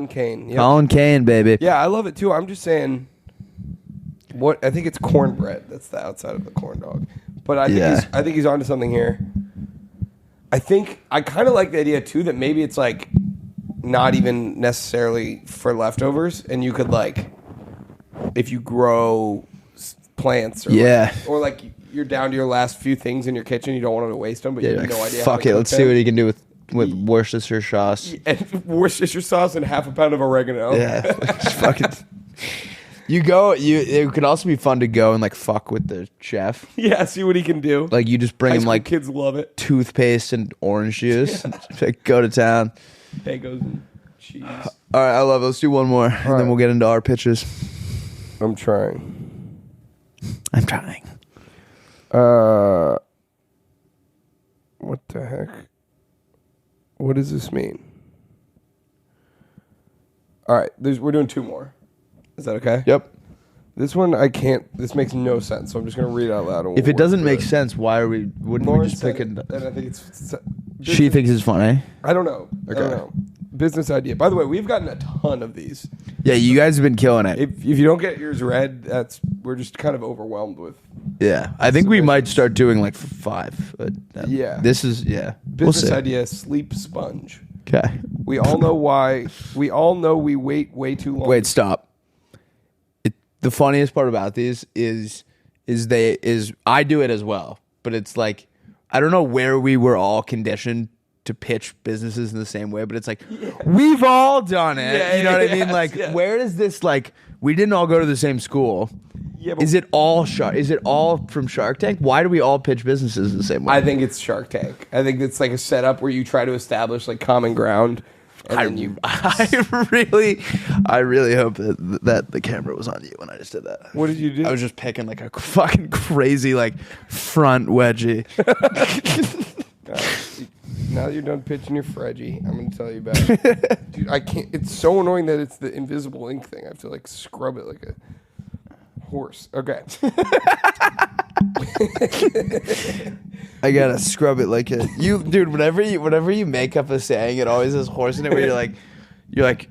Kane. Yep. Colin Kane, baby. Yeah, I love it too. I'm just saying. I think it's cornbread. That's the outside of the corn dog. But I think he's onto something here. I kind of like the idea too that maybe it's like not even necessarily for leftovers, and you could like if you grow plants or like you're down to your last few things in your kitchen, you don't want to waste them, but you have no idea. Fuck it, let's see what he can do with Worcestershire sauce. And Worcestershire sauce and half a pound of oregano. Yeah, fucking. It could also be fun to go and like fuck with the chef. Yeah, see what he can do. Like you just bring him like kids love it. Toothpaste and orange juice. Like, go to town. Bagels and cheese. All right, I love it. Let's do one more, and then we'll get into our pitches. I'm trying. What the heck? What does this mean? All right, we're doing 2 more. Is that okay? Yep. This one I can't. This makes no sense, so I'm just gonna read it out loud. And If it doesn't make sense, why are we? Wouldn't Lauren we just pick it? and I think it's. She thinks it's funny. I don't know. Okay. I don't know. Business idea. By the way, we've gotten a ton of these. Yeah, you guys have been killing it. If you don't get yours read, we're just kind of overwhelmed with. Yeah, I think we might start doing like 5. But Yeah. this is Business idea: sleep sponge. Okay. We all know why. We all know we wait way too long. Wait, stop. The funniest part about these is I do it as well, but it's like I don't know where we were all conditioned to pitch businesses in the same way, but it's like we've all done it. Yeah, you know what I mean? yes, Like yes. where is this like we didn't all go to the same school. Yeah, but Is it all from Shark Tank? Why do we all pitch businesses the same way? I think it's Shark Tank. I think it's like a setup where you try to establish like common ground. And then you. I really hope that the camera was on you when I just did that. What did you do? I was just picking like a fucking crazy like front wedgie. Now that you're done pitching your Fredgie, I'm gonna tell you about it. Dude, I can't. It's so annoying that it's the invisible ink thing. I have to like scrub it like a horse. Okay. I gotta scrub it like a dude. Whenever you make up a saying, it always has horse in it. Where you're like,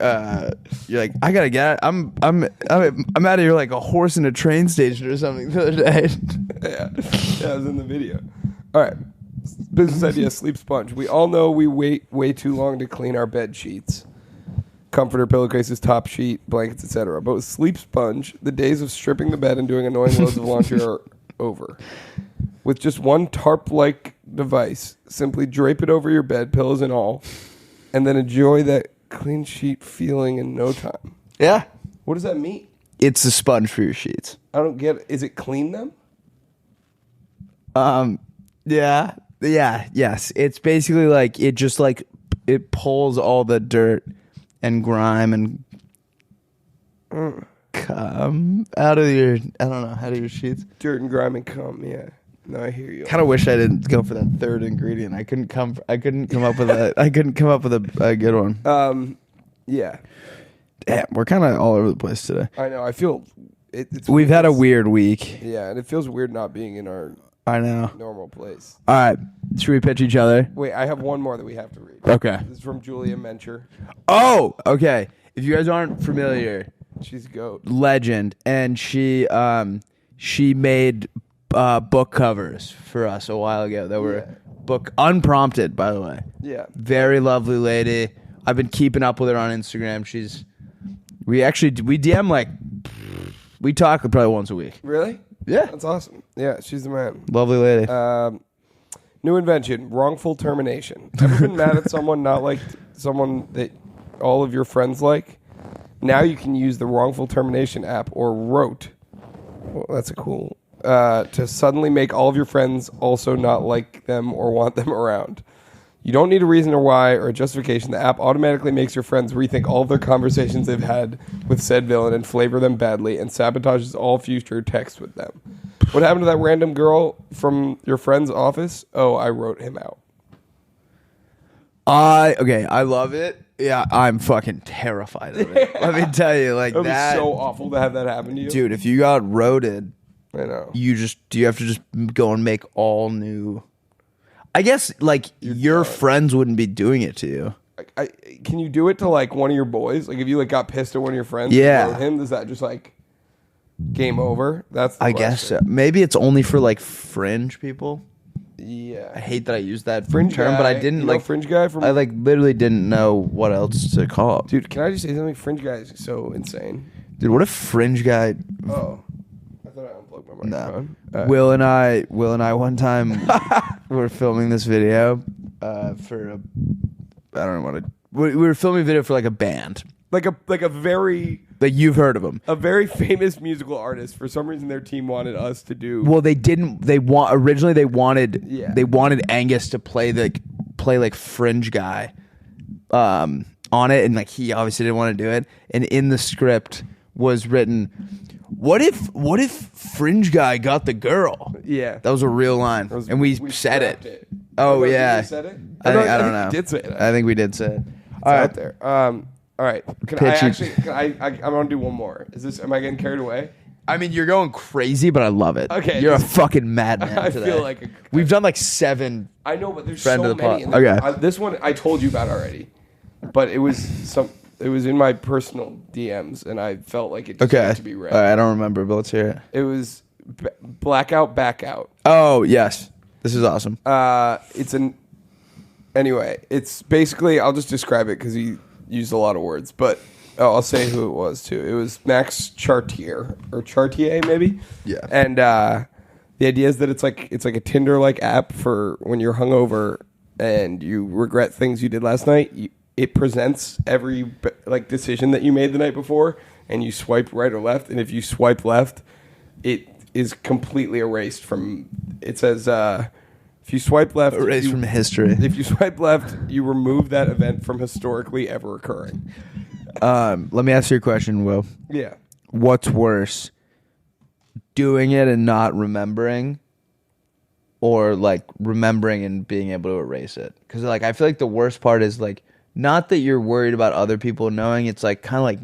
I gotta get it. I'm out of here like a horse in a train station or something the other day. Yeah, it was in the video. All right. Business idea: sleep sponge. We all know we wait way too long to clean our bed sheets, comforter, pillowcases, top sheet, blankets, etc. But with sleep sponge, the days of stripping the bed and doing annoying loads of laundry are over. With just one tarp-like device, simply drape it over your bed, pillows and all, and then enjoy that clean sheet feeling in no time. Yeah, What does that mean? it's a sponge for your sheets. I don't get it. Is it clean them? Yes. It's basically like it just like it pulls all the dirt and grime and cum out of your sheets. Dirt and grime and cum, yeah. No, I hear you. Kind of wish I didn't go for that third ingredient. I couldn't come up with a good one. Yeah. Damn, we're kind of all over the place today. I know. I feel We've had a weird week. Yeah, and it feels weird not being in our I know. normal place. All right, should we pitch each other? Wait, I have one more that we have to read. Okay. This is from Julia Mencher. Oh, okay. If you guys aren't familiar, She's a goat. legend, and she made book covers for us a while ago that were book unprompted, by the way. Yeah. Very lovely lady. I've been keeping up with her on Instagram. We DM like we talk probably once a week. Really? Yeah. That's awesome. Yeah, she's the man. Lovely lady. New invention, wrongful termination. Ever been mad at someone, not like someone that all of your friends like? Now you can use the wrongful termination app or Rote. Well, that's a cool. To suddenly make all of your friends also not like them or want them around. You don't need a reason or why or a justification. The app automatically makes your friends rethink all of their conversations they've had with said villain and flavor them badly and sabotages all future texts with them. What happened to that random girl from your friend's office? Oh, I wrote him out. I love it. Yeah, I'm fucking terrified of it. Let me tell you, like It would that. be so awful to have that happen to you. Dude, if you got roaded, I know. you have to just go and make all new. I guess like your friends wouldn't be doing it to you. Can you do it to like one of your boys? Like if you like got pissed at one of your friends, Yeah. and wrote him, does that just like game over? That's the I question. guess so. Maybe it's only for like fringe people. I Yeah. hate that I used that Fringe term, guy, but I didn't you know like fringe guy from. I like literally didn't know what else to call it. Dude, can I just say something? Fringe guy is so insane. Dude, what if fringe guy? Oh, I thought I unplugged my No. microphone. Will and I one time were filming this video for a. I don't know what we were filming a video for like a band. like a very You've heard of them. a very famous musical artist. For some reason, their team wanted us to do. Well, they didn't. Originally they wanted. Yeah. They wanted Angus to play like fringe guy, on it, and like he obviously didn't want to do it. And in the script was written, "What if fringe guy got the girl?" Yeah, That was a real line, and we said scrapped it. Oh, Oh you yeah, really said it? I think don't know. You did say it. I think we did say it. It's out there. All right. I'm gonna do one more. Am I getting carried away? I mean, you're going crazy, but I love it. Okay. You're a fucking madman I today. feel like we've done like 7. I know, but there's Friend so of the many. pod. Okay. This one I told you about already, but it was in my personal DMs, and I felt like it deserved to be read. All right, I don't remember, but let's hear it. It was blackout, back out. Oh yes, this is awesome. Anyway, it's basically, I'll just describe it because he used a lot of words, but I'll say who it was too. It was Max Chartier maybe. Yeah. And the idea is that it's like a Tinder-like app for when you're hungover and you regret things you did last night. It presents every like decision that you made the night before, and you swipe right or left. And if you swipe left, it is completely erased from. It says if you swipe left, erased from history. If you swipe left, you remove that event from historically ever occurring. Let me ask you a question, Will. Yeah. What's worse, doing it and not remembering, or like remembering and being able to erase it? Because like I feel like the worst part is like not that you're worried about other people knowing. It's like kind of like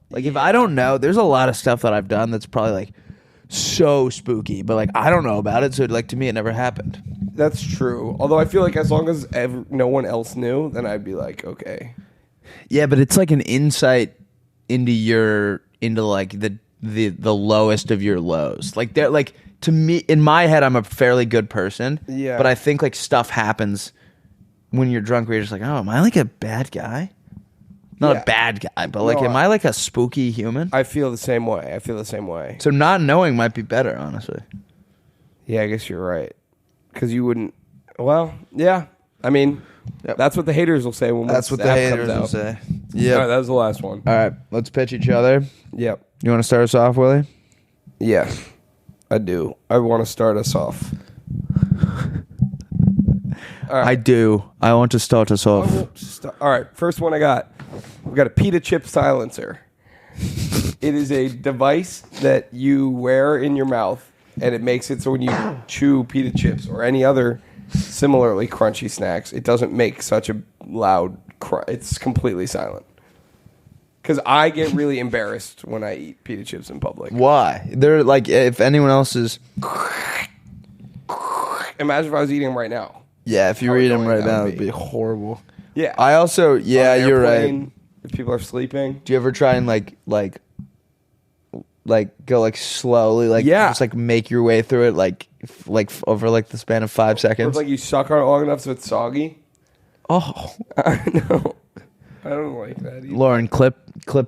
like if I don't know, there's a lot of stuff that I've done that's probably like so spooky, but like I don't know about it, so like to me it never happened. That's true. Although I feel like as long as no one else knew, then I'd be like, okay. Yeah, but it's like an insight into like the lowest of your lows. Like they're like, to me, in my head, I'm a fairly good person. Yeah. But I think like stuff happens when you're drunk where you're just like, oh, am I like a bad guy? Not a bad guy, but like, am I like a spooky human? I feel the same way. So not knowing might be better, honestly. Yeah, I guess you're right. Because you wouldn't. Well, yeah. I mean, that's what the haters will say when that's what the haters will say. Yeah. All right, that was the last one. All right, let's pitch each other. Yep. You want to start us off, Willie? Yeah, I do. I want to start us off. All right. I do. I want to start us off. All right, first one I got. We got a pita chip silencer. It is a device that you wear in your mouth, and it makes it so when you chew pita chips or any other similarly crunchy snacks, it doesn't make such a loud crunch. It's completely silent. Because I get really embarrassed when I eat pita chips in public. Why? They're like, if anyone else is... Imagine if I was eating them right now. Yeah, if you were eating them right now, it would be horrible. Yeah. I also, you're right. If people are sleeping. Do you ever try and like go like slowly, just like make your way through it, like over like the span of 5 seconds? Or like you suck on it long enough so it's soggy. Oh, I know. I don't like that either. Lauren, clip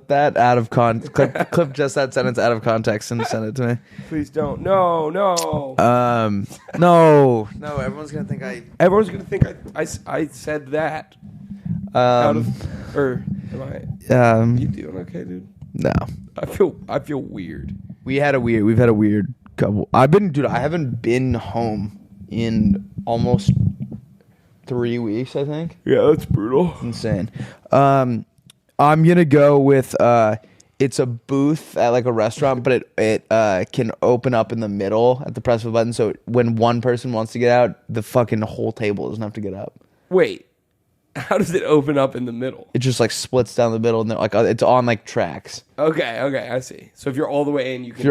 that out of clip just that sentence out of context and send it to me. Please don't. No. No. Everyone's gonna think I said that. Or am I? You doing okay, dude? No. I feel weird. We've had a weird couple. I haven't been home in almost 3 weeks, I think. Yeah, that's brutal. Insane. I'm gonna go with it's a booth at like a restaurant, but it can open up in the middle at the press of a button. So when one person wants to get out, the fucking whole table doesn't have to get up. Wait, how does it open up in the middle? It just like splits down the middle, and like it's on like tracks. Okay, I see. So if you're all the way in, you can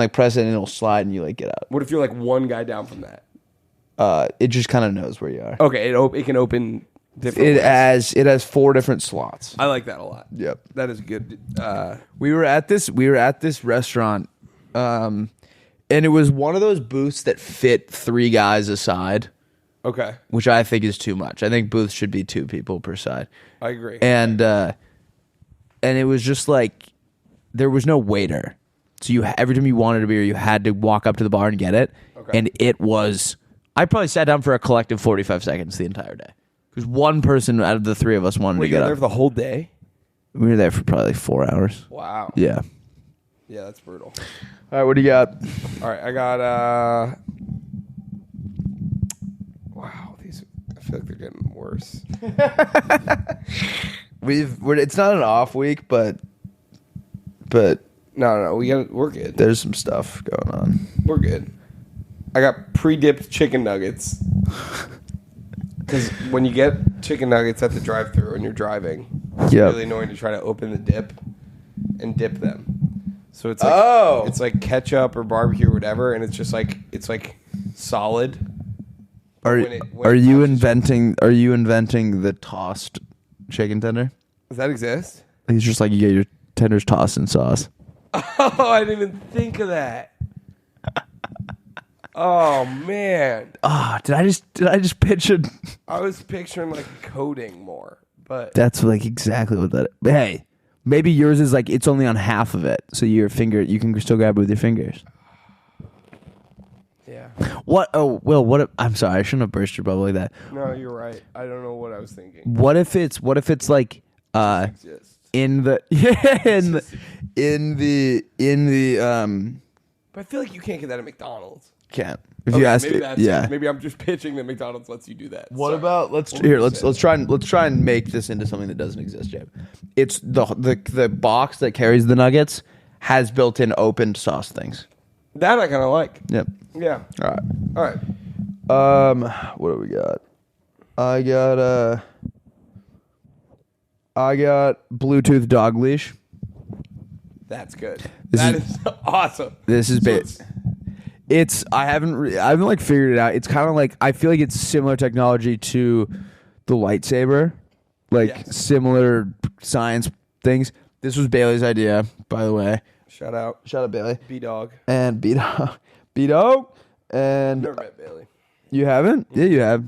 press it and it'll slide, and you like get out. What if you're like one guy down from that? It just kind of knows where you are. Okay, it can open different ways. It has 4 different slots. I like that a lot. Yep, that is good. We were at this restaurant, and it was one of those booths that fit 3 guys aside. Okay, which I think is too much. I think booths should be 2 people per side. I agree. And it was just like there was no waiter, so every time you wanted a beer, you had to walk up to the bar and get it. Okay. And it was. I probably sat down for a collective 45 seconds the entire day. Because one person out of the 3 of us wanted to get up. You were there for the whole day? We were there for probably like 4 hours. Wow. Yeah. Yeah, that's brutal. All right, what do you got? All right, I got... Wow, I feel like they're getting worse. It's not an off week, but No, we're good. There's some stuff going on. We're good. I got pre-dipped chicken nuggets. Because when you get chicken nuggets at the drive-thru and you're driving, it's really annoying to try to open the dip and dip them. So it's like it's like ketchup or barbecue or whatever, and it's just like solid. Are you inventing the tossed chicken tender? Does that exist? It's just like you get your tenders tossed in sauce. Oh, I didn't even think of that. Oh man. Oh, did I just picture? I was picturing like coating more, but that's like exactly what that. Hey, maybe yours is like it's only on half of it, so you can still grab it with your fingers. Yeah. What? Oh, Will. What? I'm sorry. I shouldn't have burst your bubble like that. No, you're right. I don't know what I was thinking. What if it's like in the But I feel like you can't get that at McDonald's. Can't. If you ask maybe it, maybe I'm just pitching that McDonald's lets you do that. What about let's try and make this into something that doesn't exist yet. It's the box that carries the nuggets has built-in opened sauce things. That I kind of like. Yep. Yeah. All right. What do we got? I got Bluetooth dog leash. That's good. That is awesome. This is I haven't like figured it out. It's kind of like I feel like it's similar technology to the lightsaber, similar science things. This was Bailey's idea, by the way. Shout out Bailey. B-Dog. And B-Dog. And never met Bailey. You haven't? Yeah, you have.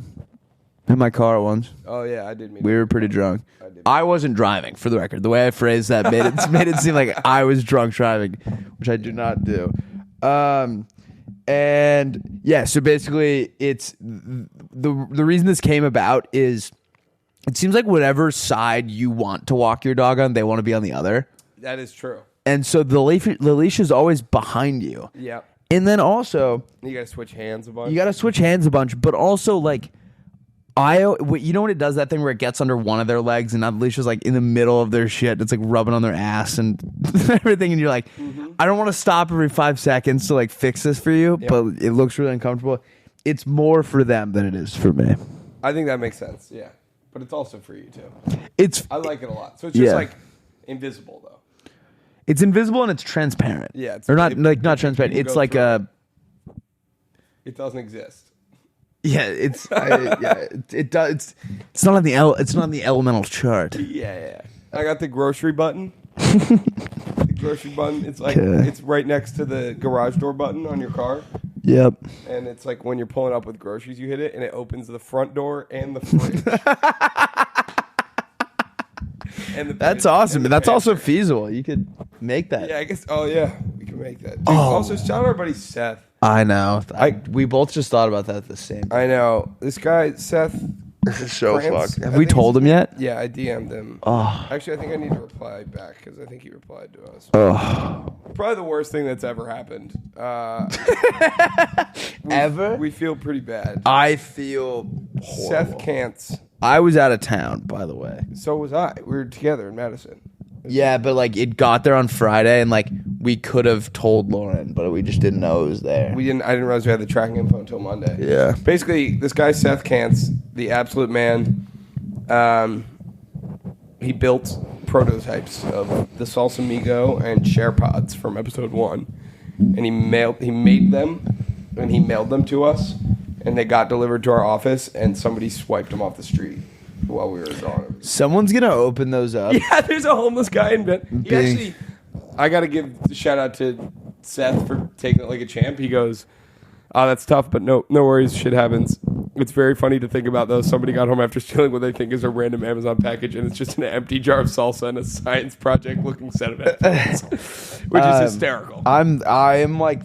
In my car once. Oh yeah, I did meet. We were pretty drunk. I wasn't driving, for the record. The way I phrased that made it seem like I was drunk driving, which I do not do. And yeah, so basically, it's the reason this came about is it seems like whatever side you want to walk your dog on, they want to be on the other. That is true. And so the leash is always behind you. Yeah. And then also, you got to switch hands a bunch. But also like. You know when it does that thing where it gets under one of their legs and now the leash is like in the middle of their shit. It's like rubbing on their ass and everything. And you're like, I don't want to stop every 5 seconds to like fix this for you, but it looks really uncomfortable. It's more for them than it is for me. I think that makes sense. Yeah. But it's also for you too. I like it a lot. So it's just like invisible though. It's invisible and it's transparent. Yeah. Not transparent. It's like it doesn't exist. Yeah, it does. It's not on the elemental chart. Yeah. I got the grocery button. The grocery button. It's like it's right next to the garage door button on your car. Yep. And it's like when you're pulling up with groceries, you hit it, and it opens the front door and the fridge. That's awesome. That's also feasible. You could make that. Yeah, I guess. Oh yeah, we can make that. Dude, also, shout out our buddy Seth. I know. We both just thought about that at the same time. I know. This guy, Seth. This is so fucked. Have we told him yet? Yeah, I DM'd him. Oh. Actually, I think I need to reply back because I think he replied to us. Oh. Probably the worst thing that's ever happened. Ever? We feel pretty bad. I feel horrible. Seth Kantz. I was out of town, by the way. So was I. We were together in Madison. Yeah, but like it got there on Friday, and like we could have told Lauren, but we just didn't know it was there. I didn't realize we had the tracking info until Monday. Yeah. Basically, this guy Seth Kantz, the absolute man, he built prototypes of the Salsa Migo and Share Pods from episode 1, and he made them, and he mailed them to us, and they got delivered to our office, and somebody swiped them off the street while we were gone. Someone's gonna open those up. Yeah, there's a homeless guy in bed. I gotta give a shout out to Seth for taking it like a champ. He goes, "Oh, that's tough, but no worries. Shit happens." It's very funny to think about though. Somebody got home after stealing what they think is a random Amazon package, and it's just an empty jar of salsa and a science project looking set of headphones, which is hysterical. I am like,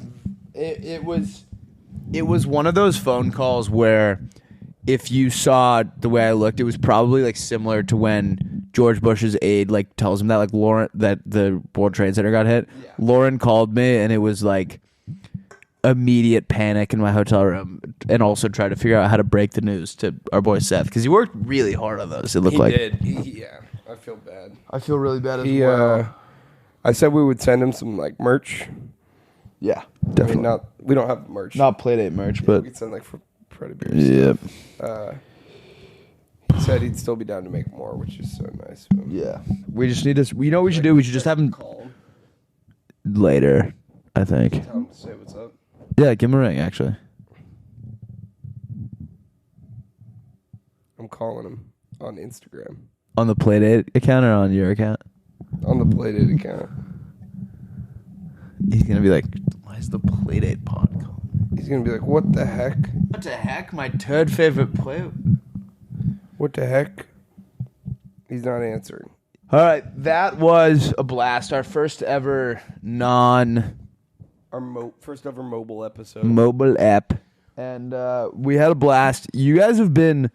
it was one of those phone calls where, if you saw the way I looked, it was probably like similar to when George Bush's aide like tells him that like Lauren, that the World Trade Center got hit. Yeah. Lauren called me and it was like immediate panic in my hotel room, and also tried to figure out how to break the news to our boy Seth because he worked really hard on those. It looked like he did. Yeah, I feel bad. I feel really bad as well. I said we would send him some like merch. Yeah, definitely. I mean, we don't have merch. Not Playdate merch, but we could send like for Predator beers. Yep. said he'd still be down to make more, which is so nice of him. Yeah. We just need to. You know what we should do? We should just have him Call him. later, I think. Tell him to say what's up. Yeah, give him a ring, actually. I'm calling him on Instagram. On the Playdate account or on your account? On the Playdate account. He's going to be like, why is the Playdate pod calling? He's going to be like, what the heck? What the heck? My third favorite play. What the heck? He's not answering. All right, that was a blast. Our first ever Our first ever mobile episode. mobile app. And we had a blast. You guys have been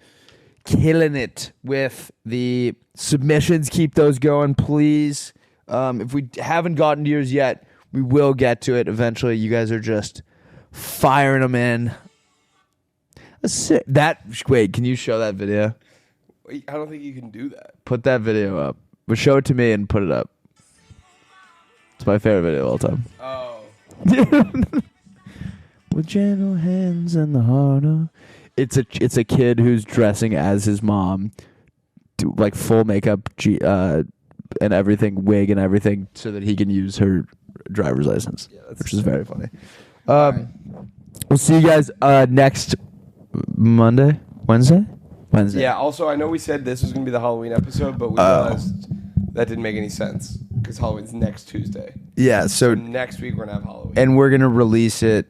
killing it with the submissions. Keep those going, please. If we haven't gotten to yours yet, we will get to it eventually. You guys are just firing them in. Wait, can you show that video? Wait, I don't think you can do that. Put that video up. But show it to me and put it up. It's my favorite video of all time. Oh. With gentle hands and the heart of... It's a kid who's dressing as his mom, like full makeup and everything, wig and everything, so that he can use her driver's license, which is very funny. Right. We'll see you guys next Wednesday. Yeah, also, I know we said this was going to be the Halloween episode, but we realized that didn't make any sense because Halloween's next Tuesday. Yeah, so next week we're going to have Halloween. And we're going to release it.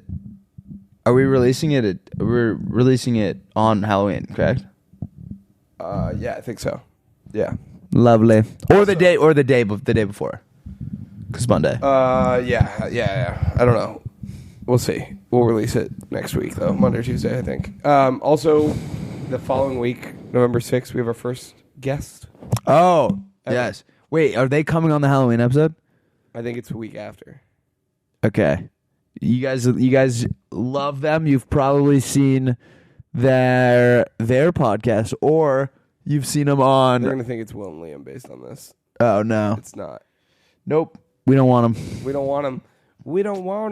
Are we releasing it? We're releasing it on Halloween, correct? Yeah, I think so. Yeah. Lovely. Or the day before. Because Monday. Yeah. I don't know. We'll see. We'll release it next week, though. Monday or Tuesday, I think. Also, the following week, November 6th, we have our first guest. Oh, yes. Wait, are they coming on the Halloween episode? I think it's a week after. Okay. You guys love them. You've probably seen their podcast, or you've seen them on... They're going to think it's Will and Liam based on this. Oh, no. It's not. Nope. We don't want them. We don't want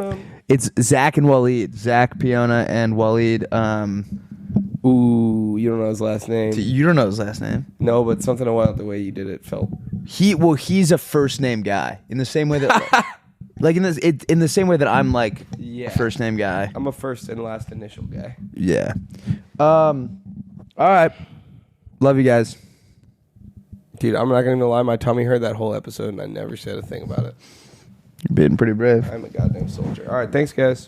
them. It's Zach and Waleed. Zach Piona and Waleed. Ooh, you don't know his last name. You don't know his last name? No, but something about the way you did it felt. He's a first name guy in the same way that, like in the same way that I'm like a first name guy. I'm a first and last initial guy. Yeah. All right. Love you guys. Dude, I'm not going to lie. My tummy hurt that whole episode, and I never said a thing about it. You're being pretty brave. I'm a goddamn soldier. All right, thanks, guys.